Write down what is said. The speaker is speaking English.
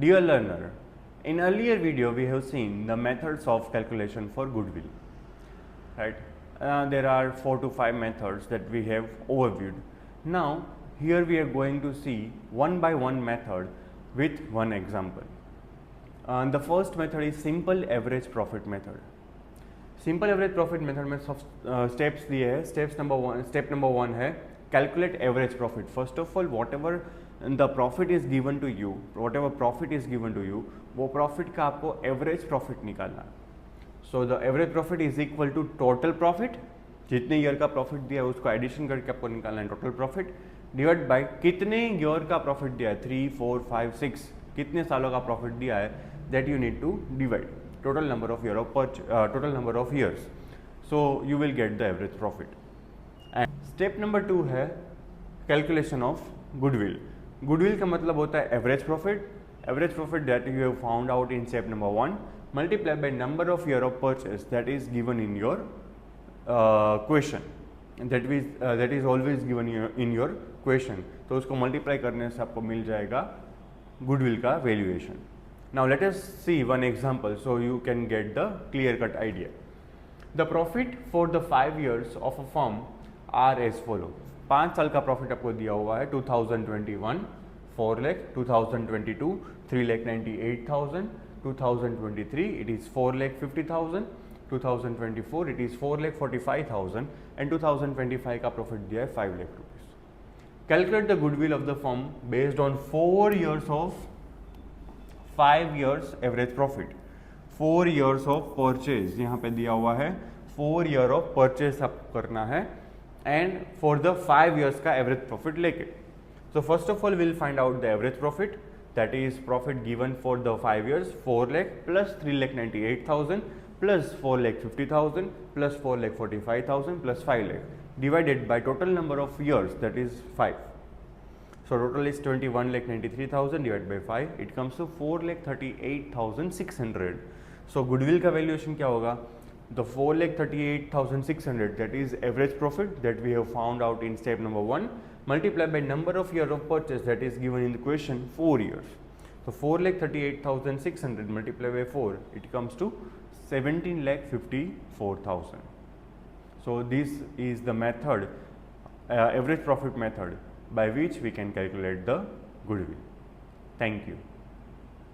Dear learner, in earlier video we have seen the methods of calculation for goodwill, right? There are 4 to 5 methods that we have overviewed. Now here we are going to see one by one method with one example. The first method is simple average profit method. Simple average profit method में steps दिए हैं. Step number one है calculate average profit. First of all whatever the profit is given to you, वो profit का आपको average profit निकालना है. So the average profit is equal to total profit, जितने ईयर का प्रॉफिट दिया है उसको एडिशन करके आपको निकालना है टोटल प्रॉफिट, डिवाइड बाय कितने ईयर का प्रॉफिट दिया है, 3, 4, 5, 6, कितने सालों का प्रॉफिट दिया है, that you need to divide total number of years. So you will get the average profit. And step number 2 है calculation of goodwill. Goodwill का मतलब होता है average profit that you have found out in step number 1 multiplied by number of year of purchase that is given in your question, that is always given in your question. तो उसको multiply करने से आपको मिल जाएगा goodwill का valuation. Now let us see one example so you can get the clear cut idea. The profit for the 5 years of a firm are as follow. 5 साल का profit आपको दिया हुआ है. 2021 4 lakh, 2022 3,98,000, 2023 it is 4,50,000, 2024 it is 4,45,000 and 2025 का profit दिया है 5 lakh rupees. Calculate the goodwill of the firm based on 4 years of 5 years average profit. 4 years of purchase यहाँ पे दिया हुआ है, 4 year ऑफ परचेज आपको करना है एंड फॉर द 5 years का एवरेज प्रॉफिट लेके. So first of all will find out the average profit, that is profit given for the 5 years 4 lakh plus 3,98,000 plus 4,50,000 plus 4,45,000 plus 5 lakh divided by total number of years that is 5. So total is 21,93,000 divided by 5, it comes to 4,38,600. So goodwill का valuation क्या होगा? The 4,38,600 that is average profit that we have found out in step number 1 multiplied by number of year of purchase that is given in the question 4 years. So 4,38,600 multiplied by 4, it comes to 17,54,000. So this is the method, average profit method, by which we can calculate the goodwill. Thank you.